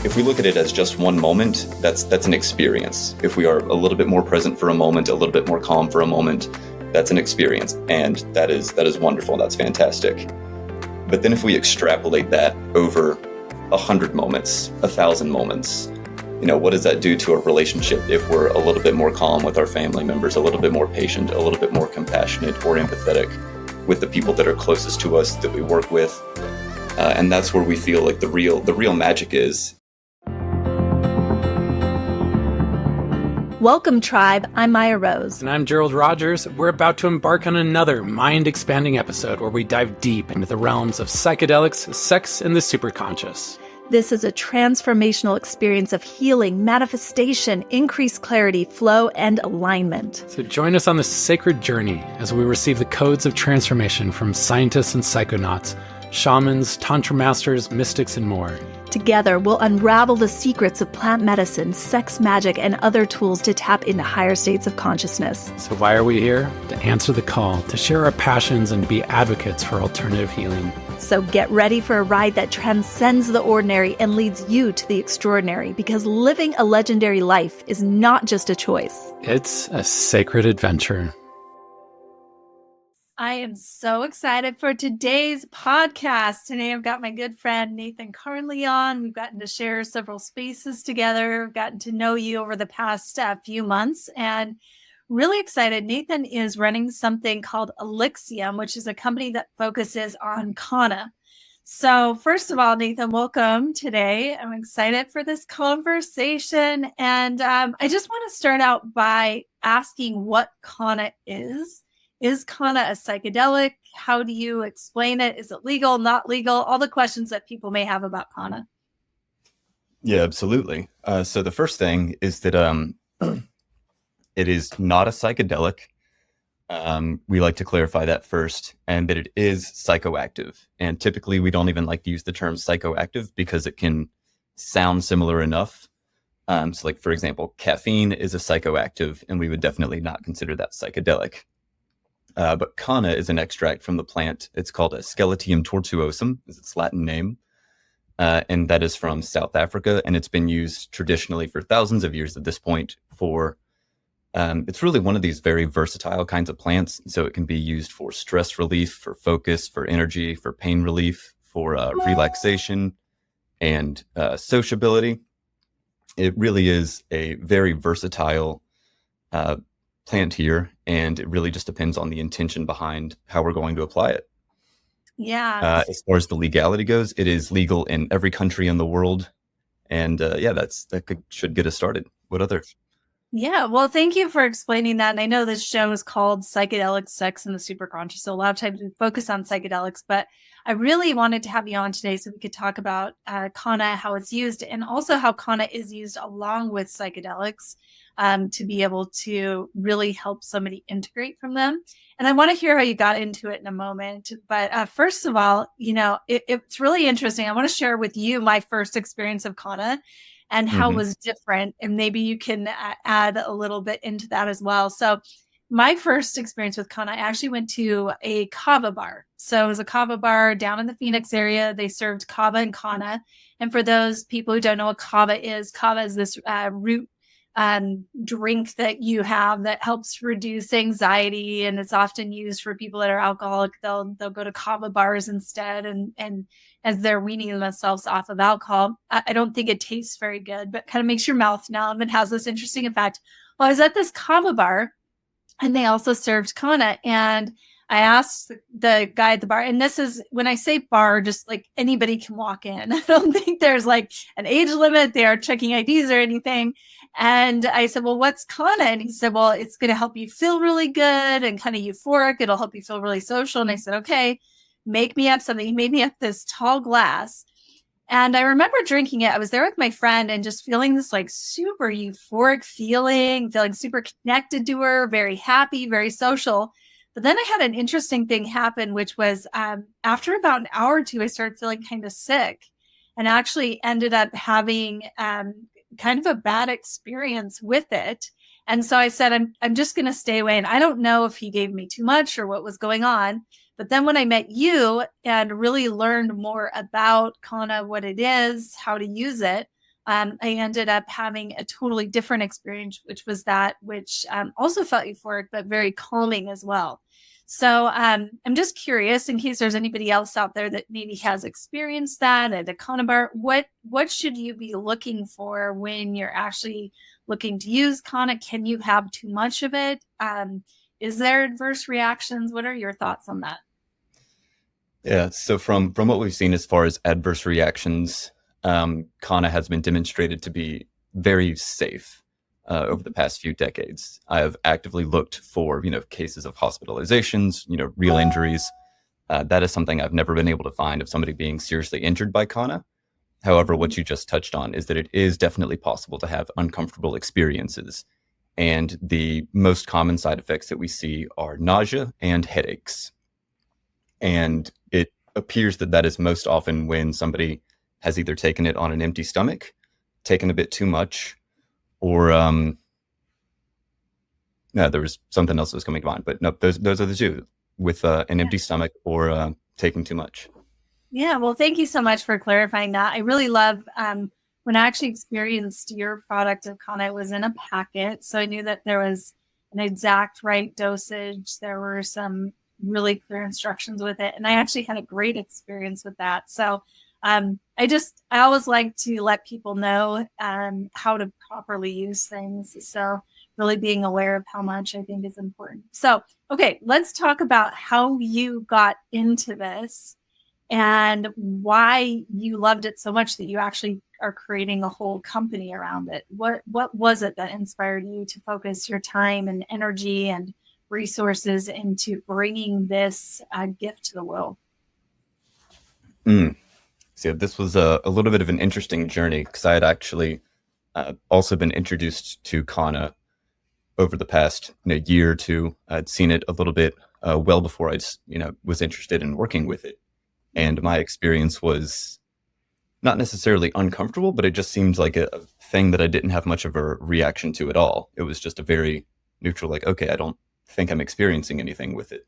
if we look at it as just one moment, that's an experience. If we are a little bit more present for a moment, a little bit more calm for a moment, that's an experience. And that is wonderful. That's fantastic. But then if we extrapolate that over 100 moments, 1,000 moments, what does that do to a relationship if we're a little bit more calm with our family members, a little bit more patient, a little bit more compassionate or empathetic with the people that are closest to us, that we work with? And that's where we feel like the real magic is. Welcome, tribe. I'm Maya Rose. And I'm Gerald Rogers. We're about to embark on another mind-expanding episode where we dive deep into the realms of psychedelics, sex, and the superconscious. This is a transformational experience of healing, manifestation, increased clarity, flow, and alignment. So join us on this sacred journey as we receive the codes of transformation from scientists and psychonauts, shamans, tantra masters, mystics, and more. Together, we'll unravel the secrets of plant medicine, sex magic, and other tools to tap into higher states of consciousness. So why are we here? To answer the call, to share our passions, and to be advocates for alternative healing. So get ready for a ride that transcends the ordinary and leads you to the extraordinary, because living a legendary life is not just a choice. It's a sacred adventure. I am so excited for today's podcast. Today I've got my good friend Nathan Carnley on. We've gotten to share several spaces together. We've gotten to know you over the past few months, and really excited. Nathan is running something called Elixium, which is a company that focuses on Kana. So first of all, Nathan, welcome today. I'm excited for this conversation. And I just want to start out by asking what Kana is. Is Kana a psychedelic? How do you explain it? Is it legal, not legal? All the questions that people may have about Kana. Yeah, absolutely. So the first thing is that it is not a psychedelic. We like to clarify that first, and that it is psychoactive. And typically we don't even like to use the term psychoactive because it can sound similar enough. So like, for example, caffeine is a psychoactive, and we would definitely not consider that psychedelic. But Kana is an extract from the plant. It's called a Scaletium tortuosum, is its Latin name. And that is from South Africa. And it's been used traditionally for thousands of years at this point for, it's really one of these very versatile kinds of plants. So it can be used for stress relief, for focus, for energy, for pain relief, for relaxation, and sociability. It really is a very versatile plant here, and it really just depends on the intention behind how we're going to apply it. Yeah. As far as the legality goes, it is legal in every country in the world, and should get us started. What others? Yeah, well, thank you for explaining that. And I know this show is called Psychedelics, Sex, and the Superconscious. So a lot of times we focus on psychedelics, but I really wanted to have you on today so we could talk about Kana, how it's used, and also how Kana is used along with psychedelics to be able to really help somebody integrate from them. And I want to hear how you got into it in a moment. But first of all, it's really interesting. I want to share with you my first experience of Kana and how it was different. And maybe you can add a little bit into that as well. So my first experience with Kana, I actually went to a kava bar. So it was a kava bar down in the Phoenix area. They served kava and Kana. And for those people who don't know what kava is this root drink that you have that helps reduce anxiety, and it's often used for people that are alcoholic. They'll go to kava bars instead, and as they're weaning themselves off of alcohol. I don't think it tastes very good, but kind of makes your mouth numb and has this interesting effect. Well, I was at this kava bar, and they also served Kana, and I asked the guy at the bar, and this is when I say bar, just like anybody can walk in. I don't think there's like an age limit. They are checking IDs or anything. And I said, well, what's Kana? And he said, well, it's going to help you feel really good and kind of euphoric. It'll help you feel really social. And I said, okay, make me up something. He made me up this tall glass. And I remember drinking it. I was there with my friend and just feeling this like super euphoric feeling super connected to her, very happy, very social. But then I had an interesting thing happen, which was after about an hour or two, I started feeling kind of sick and actually ended up having kind of a bad experience with it. And so I said, I'm just going to stay away. And I don't know if he gave me too much or what was going on. But then when I met you and really learned more about Kana, what it is, how to use it, I ended up having a totally different experience, which was that which also felt euphoric, but very calming as well. So I'm just curious, in case there's anybody else out there that maybe has experienced that at a Kana bar, what should you be looking for when you're actually looking to use Kana? Can you have too much of it? Is there adverse reactions? What are your thoughts on that? Yeah. So from what we've seen as far as adverse reactions, Kana has been demonstrated to be very safe over the past few decades. I have actively looked for, cases of hospitalizations, real injuries. That is something I've never been able to find of somebody being seriously injured by Kana. However, what you just touched on is that it is definitely possible to have uncomfortable experiences. And the most common side effects that we see are nausea and headaches. And it appears that that is most often when somebody has either taken it on an empty stomach, taken a bit too much, or no, there was something else that was coming to mind, but no, those are the two, with an empty stomach or taking too much. Yeah, well, thank you so much for clarifying that. I really love when I actually experienced your product of Kana, it was in a packet. So I knew that there was an exact right dosage. There were some really clear instructions with it. And I actually had a great experience with that. So I always like to let people know how to properly use things. So really being aware of how much I think is important. So, okay, let's talk about how you got into this and why you loved it so much that you actually are creating a whole company around it. What was it that inspired you to focus your time and energy and resources into bringing this gift to the world? So this was a little bit of an interesting journey, because I had actually also been introduced to Kana over the past year or two. I'd seen it a little bit well before I was interested in working with it. And my experience was not necessarily uncomfortable, but it just seemed like a thing that I didn't have much of a reaction to at all. It was just a very neutral, like, okay, I don't think I'm experiencing anything with it.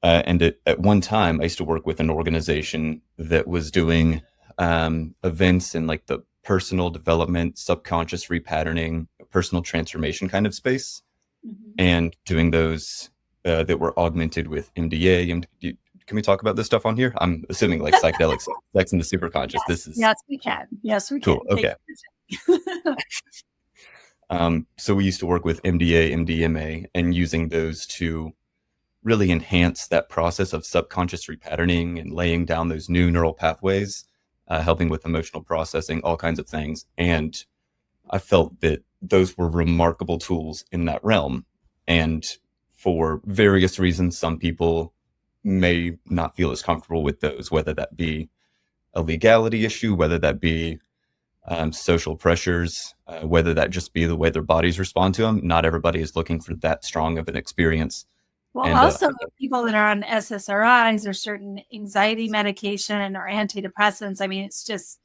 And at one time, I used to work with an organization that was doing events in like the personal development, subconscious repatterning, personal transformation kind of space, and doing those that were augmented with MDA. Can we talk about this stuff on here? I'm assuming like psychedelics, sex in the superconscious. Yes. This is Yes, we can. Yes, we cool. can. Okay. So we used to work with MDA, MDMA, and using those to really enhance that process of subconscious repatterning and laying down those new neural pathways, helping with emotional processing, all kinds of things. And I felt that those were remarkable tools in that realm. And for various reasons, some people may not feel as comfortable with those, whether that be a legality issue, whether that be social pressures, whether that just be the way their bodies respond to them. Not everybody is looking for that strong of an experience. Well, And also people that are on SSRIs or certain anxiety medication or antidepressants, I mean, it's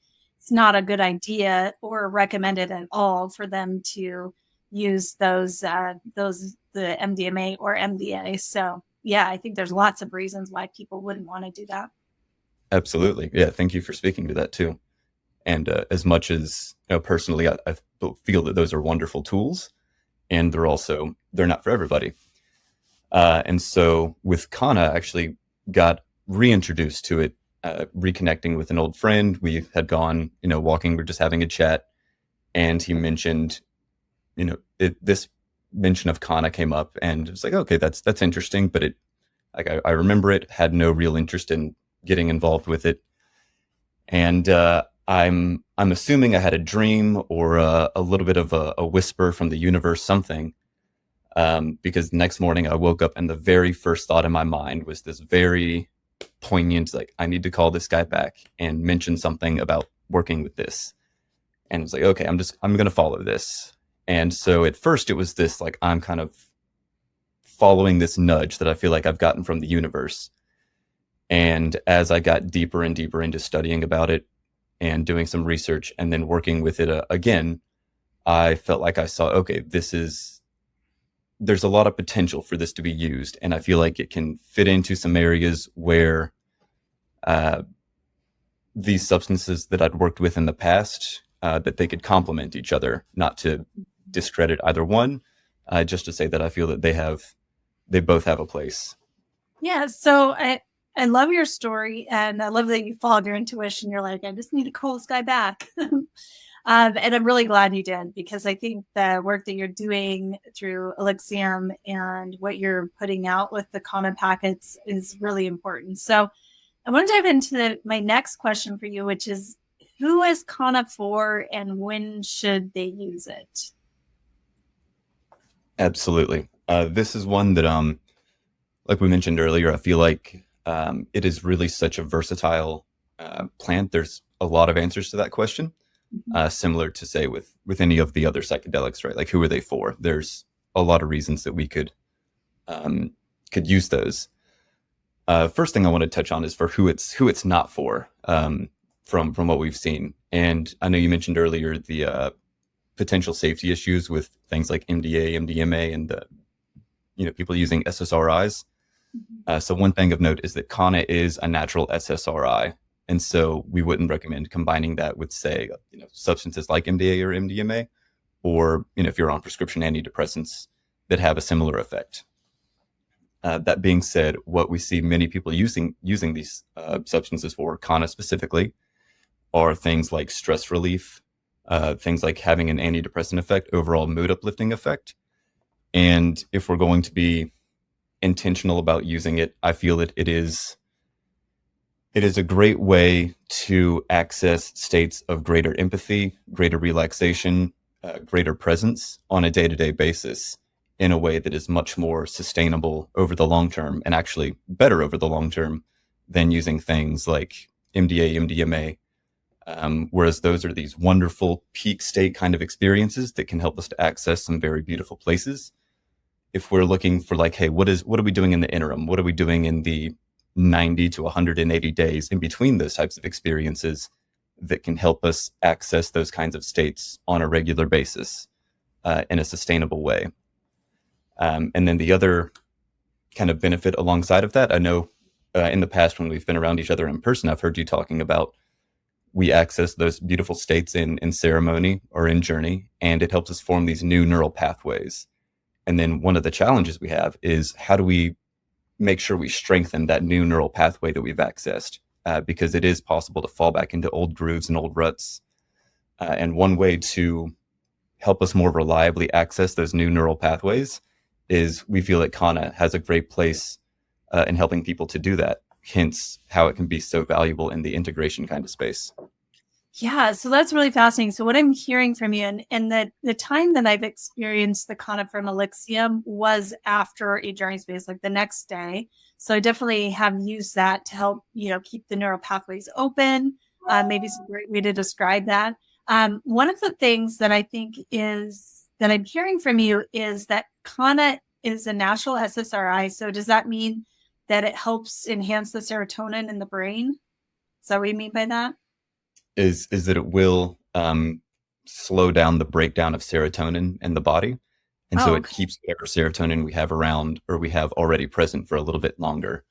not a good idea or recommended at all for them to use the MDMA or MDA. So yeah, I think there's lots of reasons why people wouldn't want to do that. Absolutely. Yeah. Thank you for speaking to that too. And as much as personally, I feel that those are wonderful tools, and they're not for everybody. And so with Kana, I actually got reintroduced to it, reconnecting with an old friend. We had gone, walking, we're just having a chat, and he mentioned, this mention of Kana came up, and it was like, okay, that's interesting, but I remember it, had no real interest in getting involved with it. And I'm assuming I had a dream or a little bit of a whisper from the universe, something. Because the next morning I woke up and the very first thought in my mind was this very poignant, like, I need to call this guy back and mention something about working with this. And it's like, okay, I'm going to follow this. And so at first it was this, like, I'm kind of following this nudge that I feel like I've gotten from the universe. And as I got deeper and deeper into studying about it and doing some research and then working with it again, I felt like I saw, okay, there's a lot of potential for this to be used. And I feel like it can fit into some areas where these substances that I'd worked with in the past, that they could complement each other, not to discredit either one, just to say that I feel that they both have a place. Yeah. So I love your story, and I love that you followed your intuition. You're like, I just need to call this guy back. And I'm really glad you did, because I think the work that you're doing through Elixium and what you're putting out with the Kana packets is really important. So I want to dive into my next question for you, which is, who is Kana for and when should they use it? Absolutely. This is one that, like we mentioned earlier, I feel like it is really such a versatile plant. There's a lot of answers to that question. Similar to, say, with any of the other psychedelics, right? Like, who are they for? There's a lot of reasons that we could use those. First thing I want to touch on is for who it's not for, from what we've seen. And I know you mentioned earlier the potential safety issues with things like MDA, MDMA, and the people using SSRIs. So one thing of note is that Kana is a natural SSRI. And so we wouldn't recommend combining that with, say, substances like MDA or MDMA, or, if you're on prescription antidepressants that have a similar effect. That being said, what we see many people using these substances for, Kana specifically, are things like stress relief, things like having an antidepressant effect, overall mood uplifting effect. And if we're going to be intentional about using it, I feel that it is a great way to access states of greater empathy, greater relaxation, greater presence on a day-to-day basis in a way that is much more sustainable over the long term, and actually better over the long term than using things like MDA, MDMA, whereas those are these wonderful peak state kind of experiences that can help us to access some very beautiful places. If we're looking for, like, hey, what are we doing in the interim? What are we doing in the 90 to 180 days in between those types of experiences that can help us access those kinds of states on a regular basis, in a sustainable way? And then the other kind of benefit alongside of that, I know in the past when we've been around each other in person, I've heard you talking about, we access those beautiful states in ceremony or in journey, and it helps us form these new neural pathways. And then one of the challenges we have is, how do we make sure we strengthen that new neural pathway that we've accessed? Because it is possible to fall back into old grooves and old ruts. And one way to help us more reliably access those new neural pathways is, we feel that Kana has a great place in helping people to do that. Hence how it can be so valuable in the integration kind of space. Yeah, so that's really fascinating. So what I'm hearing from you, and the time that I've experienced the Kana from Elixium was after a journey space, like the next day. So I definitely have used that to help, keep the neural pathways open. Maybe it's a great way to describe that. One of the things that I think is that I'm hearing from you is that Kana is a natural SSRI. So does that mean that it helps enhance the serotonin in the brain? Is that what you mean by that? Is that it will slow down the breakdown of serotonin in the body. And so it keeps whatever serotonin we have around, or we have already present, for a little bit longer.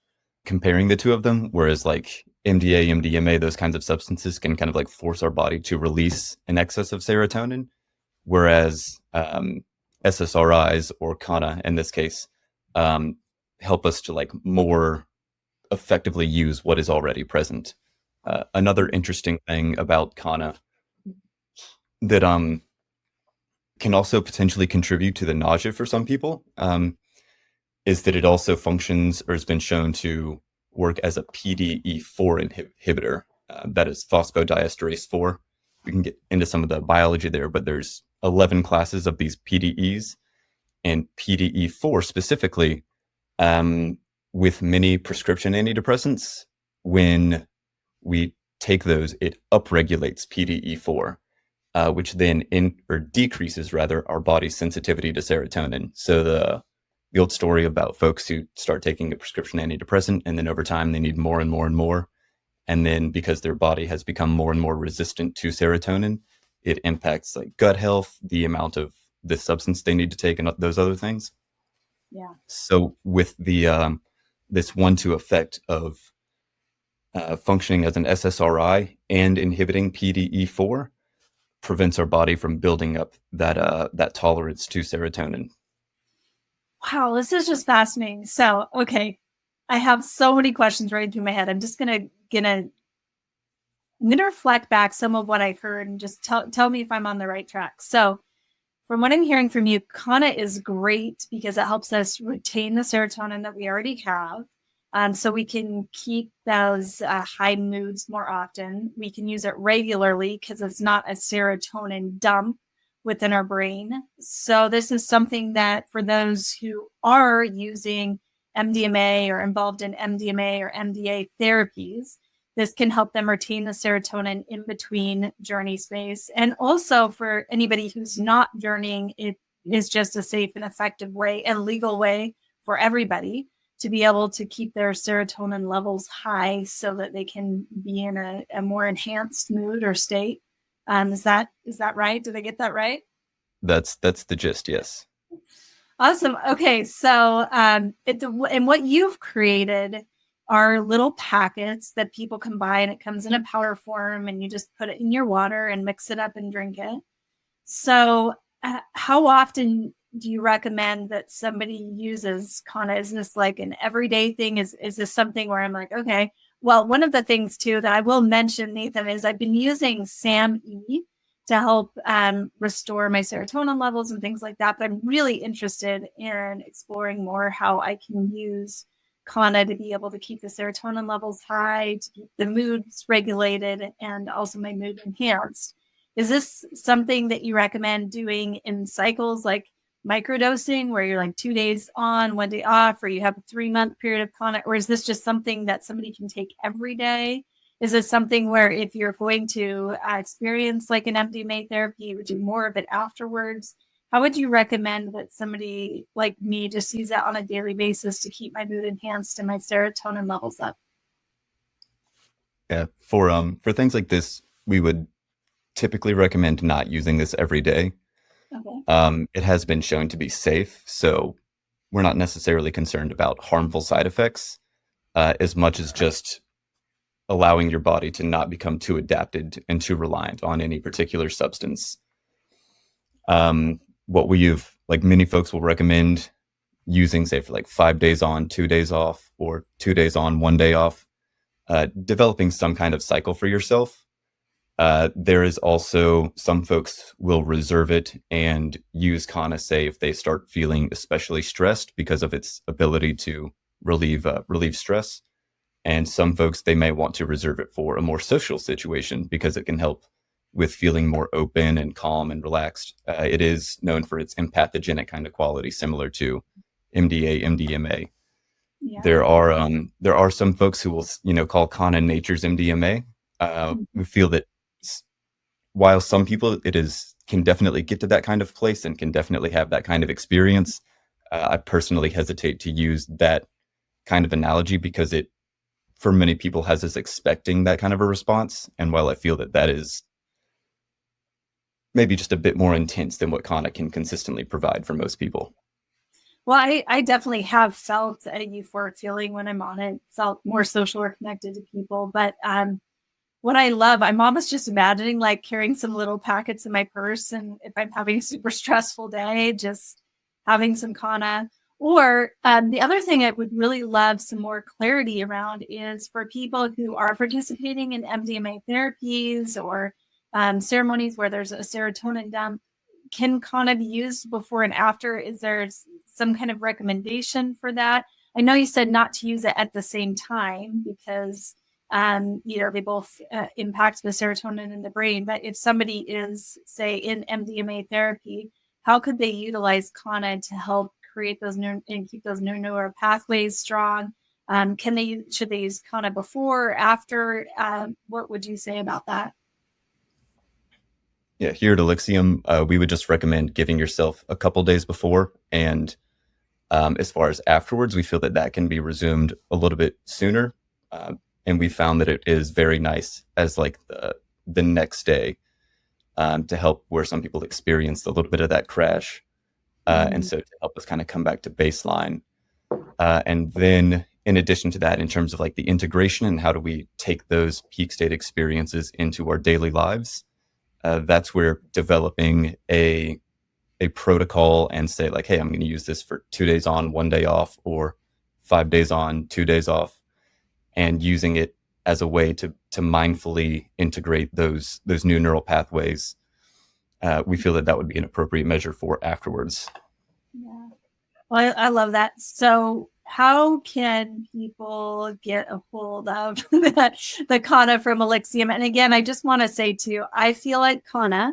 Comparing the two of them, whereas like MDA, MDMA, those kinds of substances can kind of like force our body to release an excess of serotonin, whereas SSRIs, or Kana in this case, help us to like more effectively use what is already present. Another interesting thing about Kana that can also potentially contribute to the nausea for some people, is that it also functions, or has been shown to work as a PDE4 inhibitor. That is phosphodiesterase 4. We can get into some of the biology there, but there's 11 classes of these PDEs, and PDE4 specifically, with many prescription antidepressants, when we take those, it upregulates PDE4, which then decreases our body's sensitivity to serotonin. So the old story about folks who start taking a prescription antidepressant, and then over time they need more and more and more. And then because their body has become more and more resistant to serotonin, it impacts like gut health, the amount of the substance they need to take, and those other things. Yeah. So with the this 1-2 effect of functioning as an SSRI and inhibiting PDE4 prevents our body from building up that tolerance to serotonin. Wow, this is just fascinating. So, okay, I have so many questions running through my head. I'm just gonna reflect back some of what I heard and just tell me if I'm on the right track. So, from what I'm hearing from you, Kana is great because it helps us retain the serotonin that we already have. So we can keep those high moods more often. We can use it regularly because it's not a serotonin dump within our brain. So this is something that for those who are using MDMA or involved in MDMA or MDA therapies, this can help them retain the serotonin in between journey space. And also for anybody who's not journeying, it is just a safe and effective way and legal way for everybody to be able to keep their serotonin levels high so that they can be in a more enhanced mood or state. Is that right? Did I get that right? That's the gist, yes. Awesome. Okay, so and what you've created are little packets that people can buy, and it comes in a powder form, and you just put it in your water and mix it up and drink it. So, how often do you recommend that somebody uses Kana? Is this like an everyday thing? Is this something where I'm like, okay, well, one of the things too that I will mention, Nathan, is I've been using SAMe to help restore my serotonin levels and things like that. But I'm really interested in exploring more how I can use Kana to be able to keep the serotonin levels high, to keep the moods regulated, and also my mood enhanced. Is this something that you recommend doing in cycles like microdosing, where you're like 2 days on, 1 day off, or you have a 3-month period of Kana? Or is this just something that somebody can take every day? Is this something where if you're going to experience like an MDMA therapy, you would do more of it afterwards? How would you recommend that somebody like me just use that on a daily basis to keep my mood enhanced and my serotonin levels up? Yeah, for things like this, we would typically recommend not using this every day. Okay. It has been shown to be safe, so we're not necessarily concerned about harmful side effects as much as just allowing your body to not become too adapted and too reliant on any particular substance. What we've, like many folks will recommend using, say, for like 5 days on, 2 days off, or 2 days on, 1 day off, developing some kind of cycle for yourself. There is also some folks will reserve it and use Kana, say, if they start feeling especially stressed because of its ability to relieve stress. And some folks, they may want to reserve it for a more social situation because it can help with feeling more open and calm and relaxed. It is known for its empathogenic kind of quality, similar to MDA, MDMA. Yeah. There are some folks who will, call Kana nature's MDMA. We feel that while some people can definitely get to that kind of place and can definitely have that kind of experience, I personally hesitate to use that kind of analogy because it, for many people, has us expecting that kind of a response. And while I feel that is maybe just a bit more intense than what Kana can consistently provide for most people. Well, I definitely have felt a euphoric feeling when I'm on it, felt more social or connected to people. But what I love, I'm almost just imagining like carrying some little packets in my purse. And if I'm having a super stressful day, just having some Kana. Or the other thing I would really love some more clarity around is for people who are participating in MDMA therapies or ceremonies where there's a serotonin dump. Can Kana be used before and after? Is there some kind of recommendation for that? I know you said not to use it at the same time because they both impact the serotonin in the brain. But if somebody is, say, in MDMA therapy, how could they utilize Kana to help create those and keep those neural pathways strong? Should they use Kana before or after? What would you say about that? Yeah, here at Elixium, we would just recommend giving yourself a couple days before. And as far as afterwards, we feel that can be resumed a little bit sooner. And we found that it is very nice as like the next day to help where some people experienced a little bit of that crash. And so to help us kind of come back to baseline. And then in addition to that, in terms of like the integration and how do we take those peak state experiences into our daily lives, that's where developing a protocol and say like, hey, I'm going to use this for 2 days on, 1 day off, or 5 days on, 2 days off, and using it as a way to mindfully integrate those new neural pathways. We feel that would be an appropriate measure for afterwards. Yeah. Well, I love that. So how can people get a hold of the Kana from Elixium? And again, I just want to say too, I feel like Kana,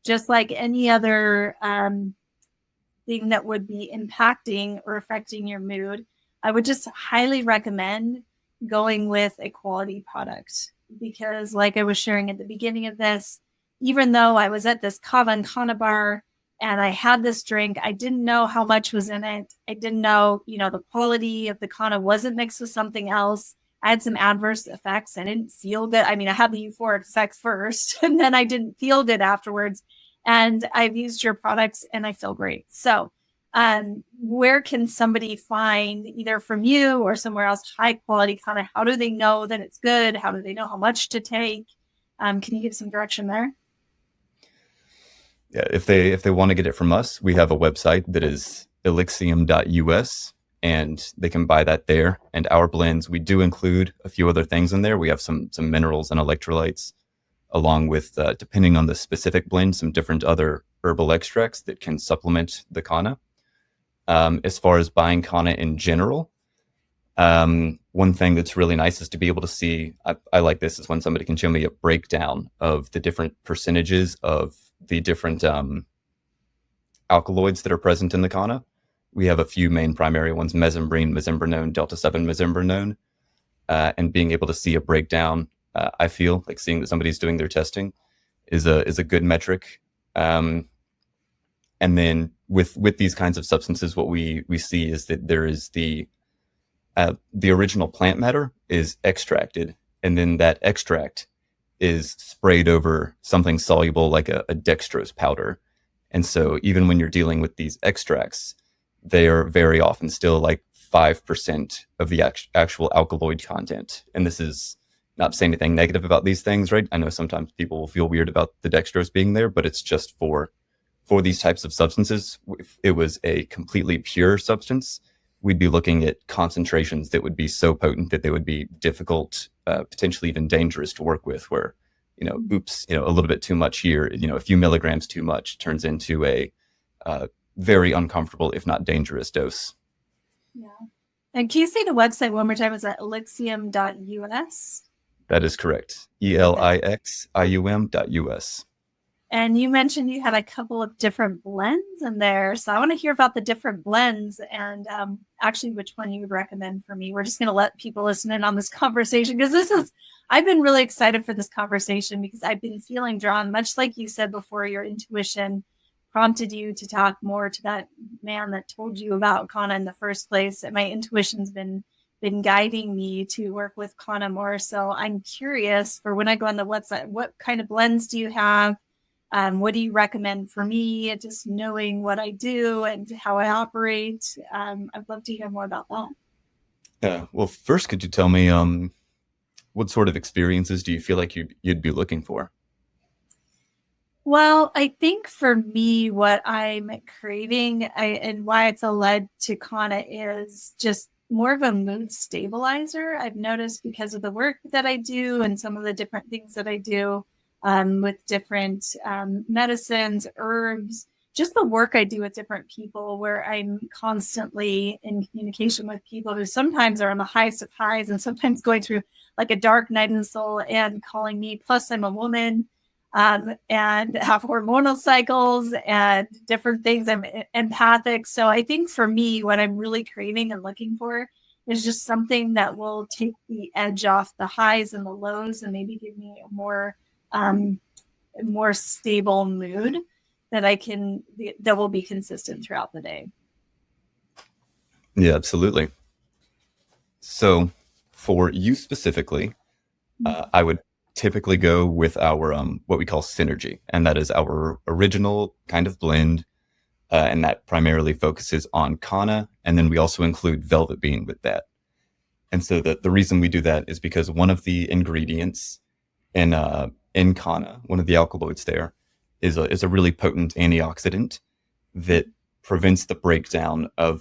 just like any other thing that would be impacting or affecting your mood, I would just highly recommend going with a quality product, because like I was sharing at the beginning of this, even though I was at this kava and Kana bar and I had this drink, I didn't know how much was in it. I didn't know, the quality of the Kana wasn't mixed with something else. I had some adverse effects. I didn't feel good. I mean, I had the euphoric effects first, and then I didn't feel good afterwards. And I've used your products and I feel great. So where can somebody find, either from you or somewhere else, high quality Kana? How do they know that it's good? How do they know how much to take? Can you give some direction there? Yeah, if they want to get it from us, we have a website that is elixium.us, and they can buy that there. And our blends, we do include a few other things in there. We have some minerals and electrolytes, along with, depending on the specific blend, some different other herbal extracts that can supplement the Kana. As far as buying Kana in general, one thing that's really nice is to be able to see, I like this, is when somebody can show me a breakdown of the different percentages of the different alkaloids that are present in the Kana. We have a few main primary ones: mesembrine, mesembryanone, delta-7 mesembryanone, and being able to see a breakdown, I feel like seeing that somebody's doing their testing is a good metric. And then with these kinds of substances, what we see is that there is the original plant matter is extracted, and then that extract is sprayed over something soluble like a dextrose powder. And so even when you're dealing with these extracts, they are very often still like 5% of the actual alkaloid content. And this is not to say anything negative about these things, right? I know sometimes people will feel weird about the dextrose being there, but it's just for these types of substances. If it was a completely pure substance, we'd be looking at concentrations that would be so potent that they would be difficult, potentially even dangerous to work with, where, a little bit too much here, a few milligrams too much turns into a very uncomfortable, if not dangerous dose. Yeah. And can you say the website one more time? Is that elixium.us? That is correct. elixium.us. And you mentioned you had a couple of different blends in there. So I want to hear about the different blends and actually which one you would recommend for me. We're just going to let people listen in on this conversation, because I've been really excited for this conversation, because I've been feeling drawn, much like you said before, your intuition prompted you to talk more to that man that told you about Kana in the first place. And my intuition's been guiding me to work with Kana more. So I'm curious, for when I go on the website, what kind of blends do you have? What do you recommend for me? Just knowing what I do and how I operate. I'd love to hear more about that. Yeah. Well, first, could you tell me what sort of experiences do you feel like you'd be looking for? Well, I think for me, what I'm craving and why it's a led to Kana is just more of a mood stabilizer. I've noticed, because of the work that I do and some of the different things that I do with different medicines, herbs, just the work I do with different people, where I'm constantly in communication with people who sometimes are on the highest of highs and sometimes going through like a dark night in the soul and calling me. Plus, I'm a woman and have hormonal cycles and different things. I'm empathic. So I think for me, what I'm really craving and looking for is just something that will take the edge off the highs and the lows and maybe give me a more stable mood that will be consistent throughout the day. Yeah, absolutely. So for you specifically, I would typically go with our what we call synergy, and that is our original kind of blend, and that primarily focuses on Kana, and then we also include velvet bean with that. And so the reason we do that is because one of the ingredients in Kana, one of the alkaloids there, is a really potent antioxidant that prevents the breakdown of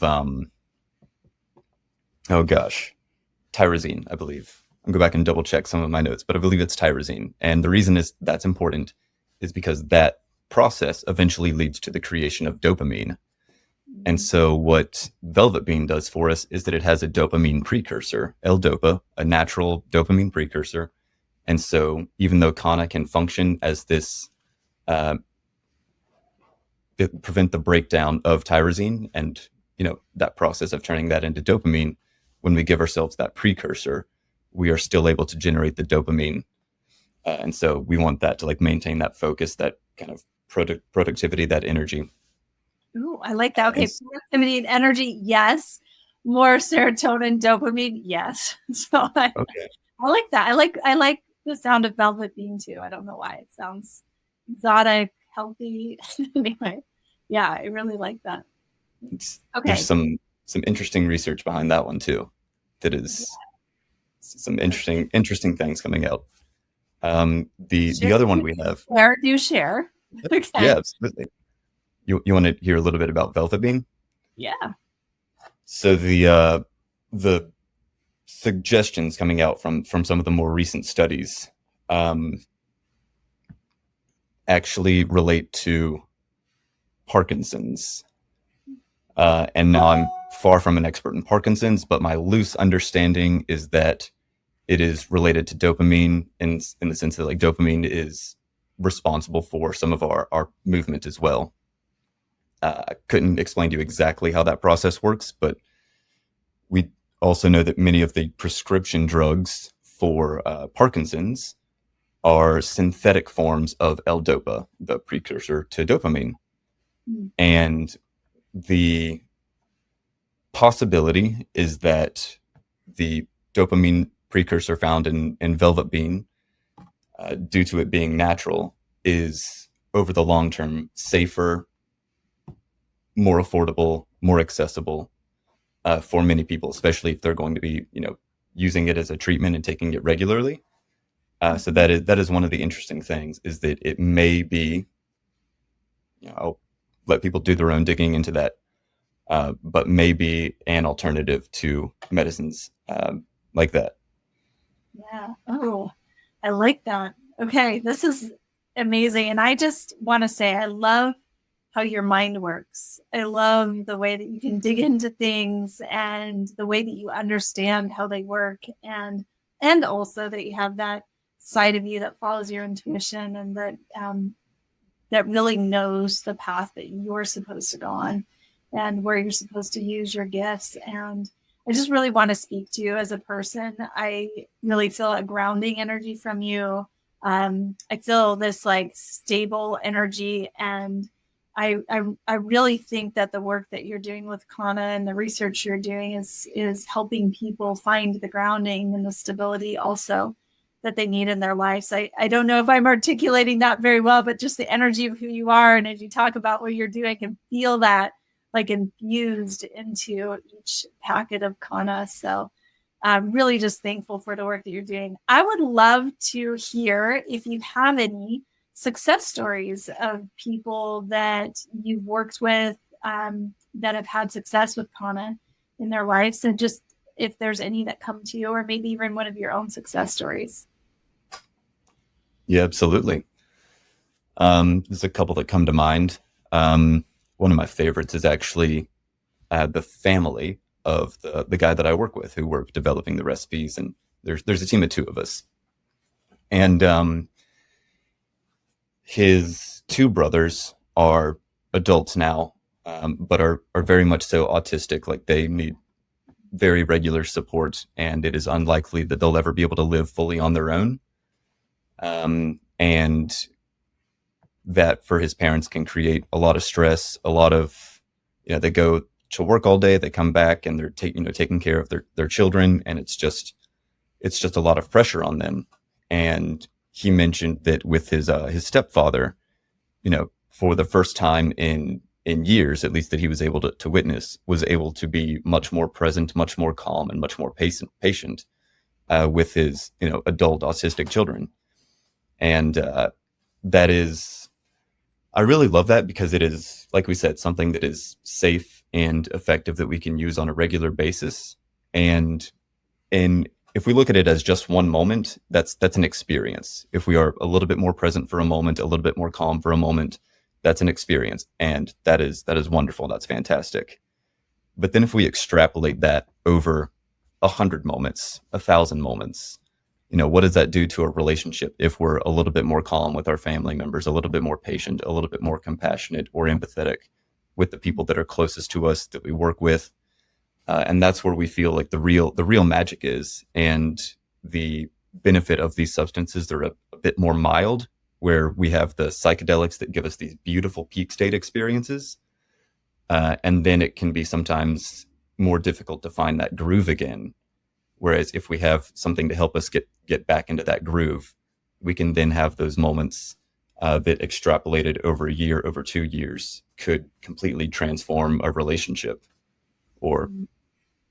tyrosine, I believe. I'll go back and double check some of my notes, but I believe it's tyrosine. And the reason is that's important is because that process eventually leads to the creation of dopamine. And so what Velvet Bean does for us is that it has a dopamine precursor, L-Dopa, a natural dopamine precursor. And so even though Kana can function as this, prevent the breakdown of tyrosine and, that process of turning that into dopamine, when we give ourselves that precursor, we are still able to generate the dopamine. And so we want that to maintain that focus, that kind of productivity, that energy. Ooh, I like that. Okay, productivity and energy, yes. More serotonin, dopamine, yes. So I like that. I like the sound of Velvet Bean too. I don't know why. It sounds exotic, healthy. Anyway, yeah, I really like that. There's some interesting research behind that one too. That is some interesting things coming out. The other one we have. Share. Okay. Yeah, absolutely. You want to hear a little bit about Velvet Bean? Yeah. So the suggestions coming out from some of the more recent studies actually relate to Parkinson's. And now I'm far from an expert in Parkinson's, but my loose understanding is that it is related to dopamine in the sense that dopamine is responsible for some of our movement as well. I couldn't explain to you exactly how that process works, but we also know that many of the prescription drugs for Parkinson's are synthetic forms of L-Dopa, the precursor to dopamine. And the possibility is that the dopamine precursor found in Velvet Bean, due to it being natural, is over the long term safer, more affordable, more accessible for many people, especially if they're going to be, using it as a treatment and taking it regularly. So that is one of the interesting things, is that it may be, I'll let people do their own digging into that, but maybe an alternative to medicines like that. Yeah. Oh, I like that. Okay, this is amazing. And I just want to say, I love how your mind works. I love the way that you can dig into things and the way that you understand how they work, and also that you have that side of you that follows your intuition and that really knows the path that you're supposed to go on and where you're supposed to use your gifts. And I just really want to speak to you as a person. I really feel a grounding energy from you. I feel this stable energy, and I really think that the work that you're doing with Kana and the research you're doing is helping people find the grounding and the stability also that they need in their lives. I don't know if I'm articulating that very well, but just the energy of who you are, and as you talk about what you're doing, I can feel that infused into each packet of Kana. So I'm really just thankful for the work that you're doing. I would love to hear if you have any success stories of people that you've worked with that have had success with Kana in their lives, and just if there's any that come to you, or maybe even one of your own success stories. Yeah, absolutely. There's a couple that come to mind. One of my favorites is actually the family of the guy that I work with, who work developing the recipes, and there's a team of two of us, and his two brothers are adults now, but are very much so autistic. They need very regular support, and it is unlikely that they'll ever be able to live fully on their own. And that for his parents can create a lot of stress, a lot of, they go to work all day, they come back and they're taking care of their children. And it's just a lot of pressure on them. And he mentioned that with his stepfather, for the first time in in years, at least that he was able to witness, was able to be much more present, much more calm, and much more patient with his, adult autistic children. And that is, I really love that, because it is, like we said, something that is safe and effective that we can use on a regular basis. And if we look at it as just one moment, that's an experience. If we are a little bit more present for a moment, a little bit more calm for a moment, that's an experience. And that is wonderful. That's fantastic. But then if we extrapolate that over 100 moments, 1,000 moments, what does that do to a relationship if we're a little bit more calm with our family members, a little bit more patient, a little bit more compassionate or empathetic with the people that are closest to us, that we work with? And that's where we feel like the real magic is. And the benefit of these substances, they're a bit more mild, where we have the psychedelics that give us these beautiful peak state experiences. And then it can be sometimes more difficult to find that groove again. Whereas if we have something to help us get back into that groove, we can then have those moments that extrapolated over a year, over 2 years, could completely transform a relationship, or,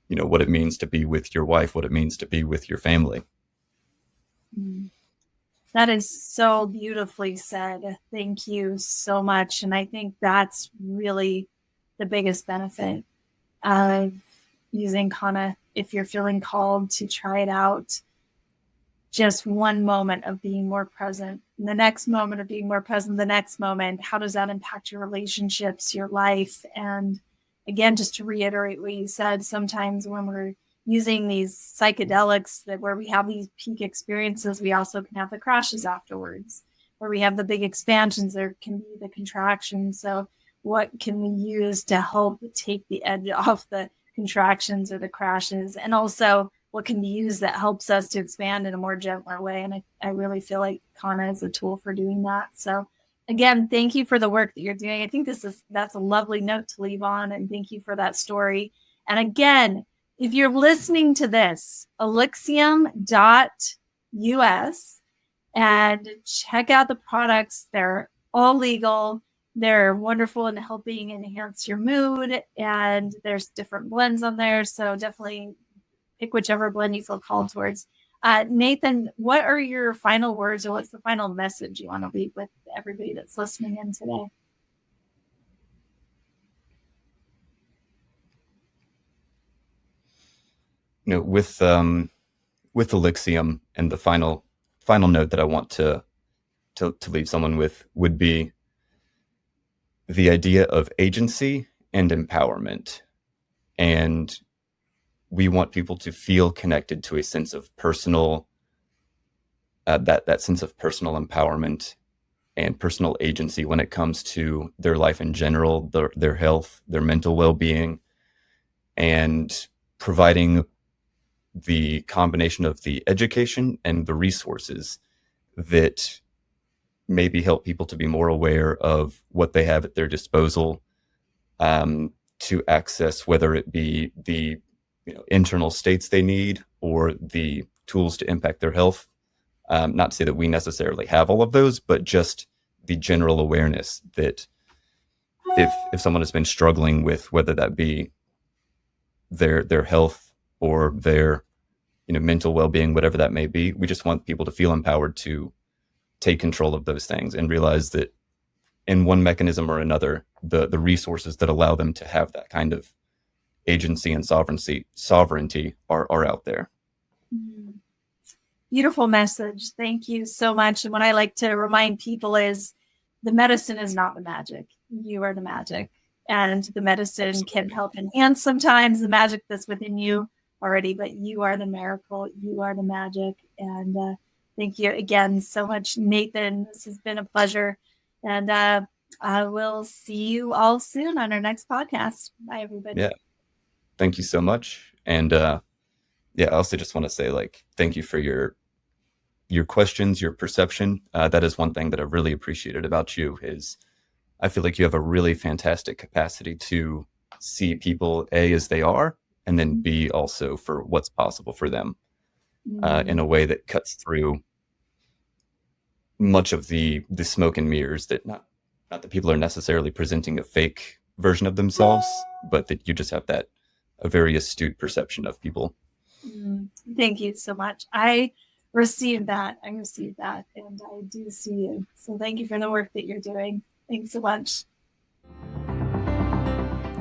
what it means to be with your wife, what it means to be with your family. That is so beautifully said. Thank you so much. And I think that's really the biggest benefit of using Kana. If you're feeling called to try it out, just one moment of being more present, the next moment of being more present, the next moment, how does that impact your relationships, your life? And again, just to reiterate what you said, sometimes when we're using these psychedelics, that where we have these peak experiences, we also can have the crashes afterwards. Where we have the big expansions, there can be the contractions. So what can we use to help take the edge off the contractions or the crashes? And also what can be used that helps us to expand in a more gentler way? And I really feel like Kana is a tool for doing that. So again, thank you for the work that you're doing. I think that's a lovely note to leave on. And thank you for that story. And again, if you're listening to this, Elixium.us, and check out the products. They're all legal. They're wonderful in helping enhance your mood. And there's different blends on there. So definitely pick whichever blend you feel called towards. Nathan, what are your final words, or what's the final message you want to leave with everybody that's listening in today? With Elixium, and the final note that I want to leave someone with would be the idea of agency and empowerment. And we want people to feel connected to a sense of personal, that sense of personal empowerment and personal agency when it comes to their life in general, their health, their mental well-being, and providing the combination of the education and the resources that maybe help people to be more aware of what they have at their disposal, to access, whether it be the internal states they need or the tools to impact their health. Not to say that we necessarily have all of those, but just the general awareness that if someone has been struggling with, whether that be their health or their mental well-being, whatever that may be, we just want people to feel empowered to take control of those things and realize that in one mechanism or another, the resources that allow them to have that kind of agency and sovereignty are out there. Beautiful message. Thank you so much. And what I like to remind people is the medicine is not the magic. You are the magic. And the medicine can help enhance sometimes the magic that's within you already, but you are the miracle. You are the magic. And thank you again so much, Nathan. This has been a pleasure. And I will see you all soon on our next podcast. Bye, everybody. Yeah. Thank you so much. And I also just want to say, thank you for your questions, your perception. That is one thing that I've really appreciated about you, is I feel like you have a really fantastic capacity to see people, A, as they are, and then B, also for what's possible for them, in a way that cuts through much of the smoke and mirrors, that not that people are necessarily presenting a fake version of themselves, but that you just have a very astute perception of people. Thank you so much. I received that. And I do see you. So thank you for the work that you're doing. Thanks so much.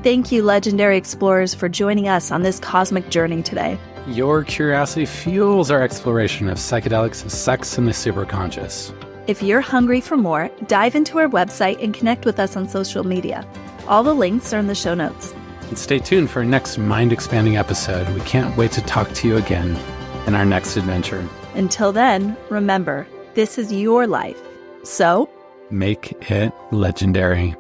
Thank you, legendary explorers, for joining us on this cosmic journey today. Your curiosity fuels our exploration of psychedelics, sex, and the superconscious. If you're hungry for more, dive into our website and connect with us on social media. All the links are in the show notes. And stay tuned for our next mind-expanding episode. We can't wait to talk to you again in our next adventure. Until then, remember, this is your life. So, make it legendary.